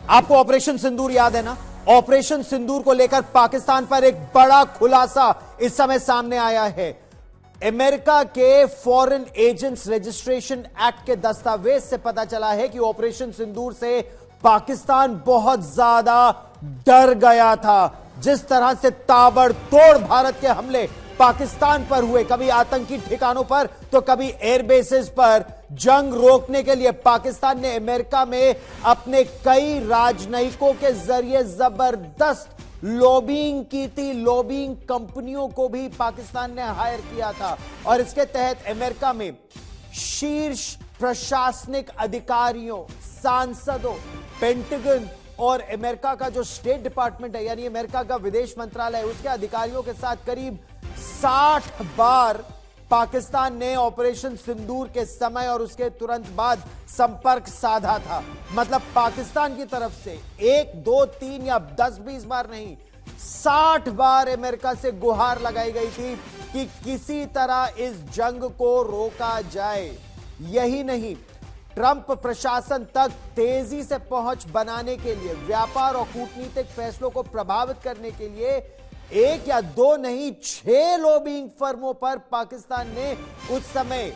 आपको ऑपरेशन सिंदूर याद है ना? ऑपरेशन सिंदूर को लेकर पाकिस्तान पर एक बड़ा खुलासा इस समय सामने आया है। अमेरिका के फॉरेन एजेंट्स रजिस्ट्रेशन एक्ट के दस्तावेज से पता चला है कि ऑपरेशन सिंदूर से पाकिस्तान बहुत ज्यादा डर गया था। जिस तरह से ताबड़तोड़ भारत के हमले पाकिस्तान पर हुए, कभी आतंकी ठिकानों पर तो कभी एयरबेसेस पर, जंग रोकने के लिए पाकिस्तान ने अमेरिका में अपने कई राजनयिकों के जरिए जबरदस्त लॉबिंग की थी। लॉबिंग कंपनियों को भी पाकिस्तान ने हायर किया था और इसके तहत अमेरिका में शीर्ष प्रशासनिक अधिकारियों, सांसदों, पेंटागन और अमेरिका का जो स्टेट डिपार्टमेंट है यानी अमेरिका का विदेश मंत्रालय, उसके अधिकारियों के साथ करीब 60 बार पाकिस्तान ने ऑपरेशन सिंदूर के समय और उसके तुरंत बाद संपर्क साधा था। मतलब पाकिस्तान की तरफ से 1, 2, 3 या 10-20 बार नहीं, 60 बार अमेरिका से गुहार लगाई गई थी कि किसी तरह इस जंग को रोका जाए। यही नहीं, ट्रंप प्रशासन तक तेजी से पहुंच बनाने के लिए, व्यापार और कूटनीतिक फैसलों को प्रभावित करने के लिए 1 या 2 नहीं 6 लॉबिंग फर्मों पर पाकिस्तान ने उस समय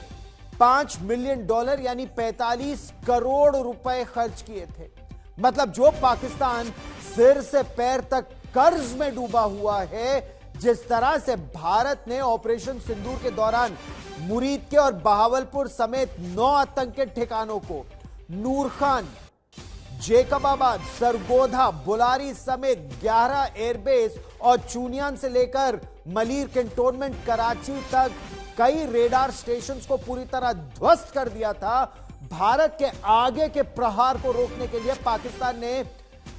$5 मिलियन यानी 45 करोड़ रुपए खर्च किए थे। मतलब जो पाकिस्तान सिर से पैर तक कर्ज में डूबा हुआ है, जिस तरह से भारत ने ऑपरेशन सिंदूर के दौरान मुरीद के और बहावलपुर समेत 9 आतंकी ठिकानों को, नूर खान, जेकबाबाद, सरगोधा, बुलारी समेत 11 एयरबेस और चूनियान से लेकर मलीर कैंटोनमेंट कराची तक कई रेडार स्टेशंस को पूरी तरह ध्वस्त कर दिया था। भारत के आगे के प्रहार को रोकने के लिए पाकिस्तान ने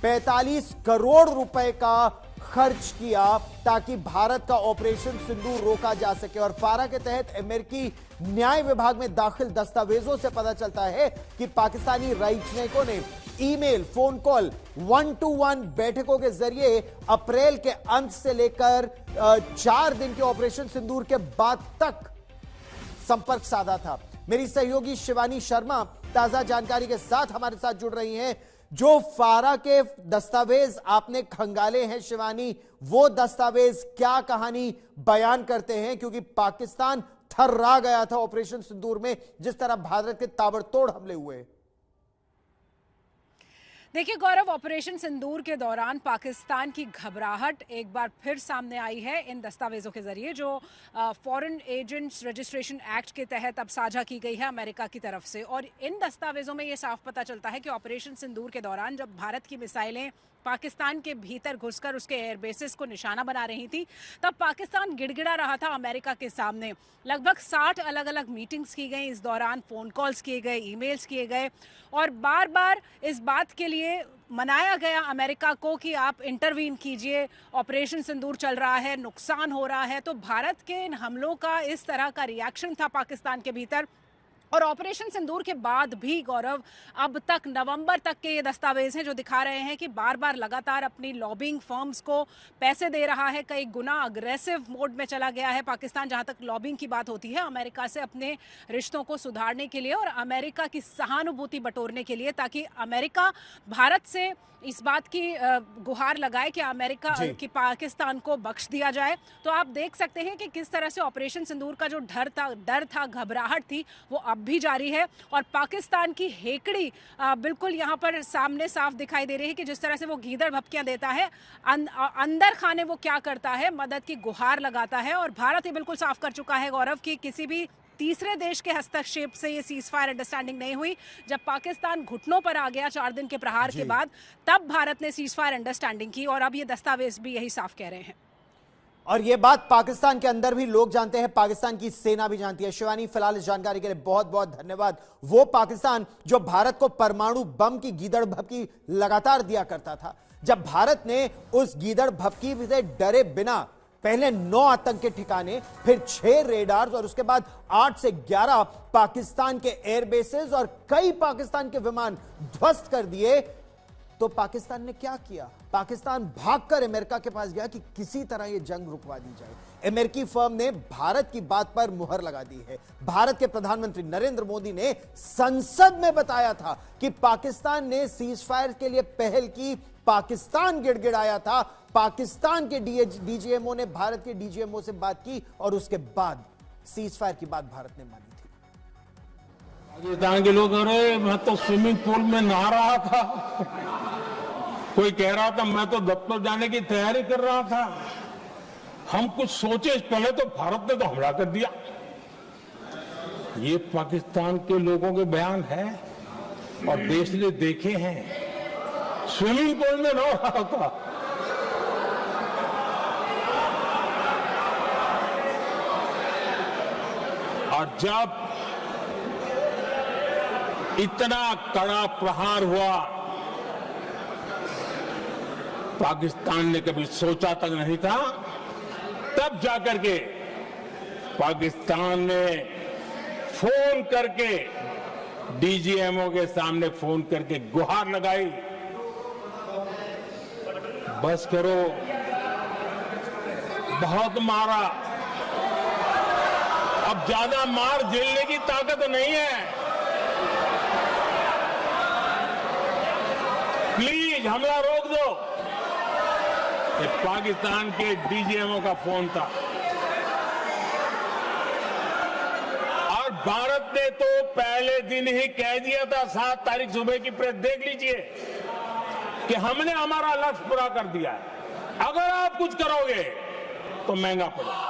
45 करोड़ रुपए का खर्च किया ताकि भारत का ऑपरेशन सिंदूर रोका जा सके। और फारा के तहत अमेरिकी न्याय विभाग में दाखिल दस्तावेजों से पता चलता है कि पाकिस्तानी राजनयिकों ने ईमेल, फोन कॉल, 1-to-1 बैठकों के जरिए अप्रैल के अंत से लेकर 4 दिन के ऑपरेशन सिंदूर के बाद तक संपर्क साधा था। मेरी सहयोगी शिवानी शर्मा ताजा जानकारी के साथ हमारे साथ जुड़ रही हैं। जो फारा के दस्तावेज आपने खंगाले हैं शिवानी, वो दस्तावेज क्या कहानी बयान करते हैं? क्योंकि पाकिस्तान थर्रा गया था ऑपरेशन सिंदूर में, जिस तरह भारत के ताबड़तोड़ हमले हुए। देखिए गौरव, ऑपरेशन सिंदूर के दौरान पाकिस्तान की घबराहट एक बार फिर सामने आई है इन दस्तावेजों के जरिए जो फॉरेन एजेंट्स रजिस्ट्रेशन एक्ट के तहत अब साझा की गई है अमेरिका की तरफ से। और इन दस्तावेजों में ये साफ पता चलता है कि ऑपरेशन सिंदूर के दौरान जब भारत की मिसाइलें पाकिस्तान के भीतर घुसकर उसके एयरबेसेस को निशाना बना रही थी, तब पाकिस्तान गिड़गिड़ा रहा था अमेरिका के सामने। लगभग 60 अलग अलग मीटिंग्स की गई, इस दौरान फ़ोन कॉल्स किए गए, ईमेल्स किए गए और बार बार इस बात के लिए मनाया गया अमेरिका को कि आप इंटरवीन कीजिए, ऑपरेशन सिंदूर चल रहा है, नुकसान हो रहा है। तो भारत के इन हमलों का इस तरह का रिएक्शन था पाकिस्तान के भीतर। और ऑपरेशन सिंदूर के बाद भी गौरव, अब तक नवंबर तक के ये दस्तावेज हैं जो दिखा रहे हैं कि बार बार लगातार अपनी लॉबिंग फर्म्स को पैसे दे रहा है। कई गुना अग्रेसिव मोड में चला गया है पाकिस्तान जहां तक लॉबिंग की बात होती है अमेरिका से अपने रिश्तों को सुधारने के लिए और अमेरिका की सहानुभूति बटोरने के लिए, ताकि अमेरिका भारत से इस बात की गुहार लगाए कि अमेरिका की पाकिस्तान को बख्श दिया जाए। तो आप देख सकते हैं कि किस तरह से ऑपरेशन सिंदूर का जो डर था, घबराहट थी, वो अब भी जारी है। और पाकिस्तान की हेकड़ी बिल्कुल यहाँ पर सामने साफ दिखाई दे रही है कि जिस तरह से वो गीदड़ भपकियां देता है, अंदर खाने वो क्या करता है, मदद की गुहार लगाता है। और भारत ही बिल्कुल साफ कर चुका है गौरव कि किसी भी तीसरे देश के हस्तक्षेप से ये सीज फायर अंडरस्टैंडिंग नहीं हुई। जब पाकिस्तान घुटनों पर आ गया 4 दिन के प्रहार के बाद, तब भारत ने सीज फायर अंडरस्टैंडिंग की और अब ये दस्तावेज भी यही साफ कह रहे हैं। और ये बात पाकिस्तान के अंदर भी लोग जानते हैं, पाकिस्तान की सेना भी जानती है। शिवानी, फिलहाल इस जानकारी के लिए बहुत बहुत धन्यवाद। वो पाकिस्तान जो भारत को परमाणु बम की गीदड़ भपकी लगातार दिया करता था, जब भारत ने उस गीदड़ भपकी से डरे बिना पहले 9 आतंकी ठिकाने, फिर 6 रेडार्स और उसके बाद 8 से 11 पाकिस्तान के एयरबेसेस और कई पाकिस्तान के विमान ध्वस्त कर दिए, तो पाकिस्तान ने क्या किया? पाकिस्तान भागकर अमेरिका के पास गया कि किसी तरह यह जंग रुकवा दी जाए। अमेरिकी फर्म ने भारत की बात पर मुहर लगा दी है। भारत के प्रधानमंत्री नरेंद्र मोदी ने संसद में बताया था कि पाकिस्तान ने सीज फायर के लिए पहल की, पाकिस्तान गिड़गिड़ाया था। पाकिस्तान के डीजीएमओ ने भारत के डीजीएमओ से बात की और उसके बाद सीज फायर की बात भारत ने मानी थी। पाकिस्तान के लोग, अरे मैं तो स्विमिंग पूल में नहा रहा था, कोई कह रहा था मैं तो दफ्तर जाने की तैयारी कर रहा था, हम कुछ सोचे पहले तो भारत ने तो हमला कर दिया। ये पाकिस्तान के लोगों के बयान है और देश ने देखे हैं। स्विमिंग पूल में नहा रहा था। और जब इतना कड़ा प्रहार हुआ, पाकिस्तान ने कभी सोचा तक नहीं था, तब जाकर के पाकिस्तान ने फोन करके डीजीएमओ के सामने फोन करके गुहार लगाई, बस करो, बहुत मारा, अब ज्यादा मार झेलने की ताकत नहीं है, प्लीज हमला रोक दो। ये पाकिस्तान के डीजीएमओ का फोन था। और भारत ने तो पहले दिन ही कह दिया था, 7 तारीख सुबह की प्रेस देख लीजिए, कि हमने हमारा लक्ष्य पूरा कर दिया है, अगर आप कुछ करोगे तो महंगा पड़ेगा।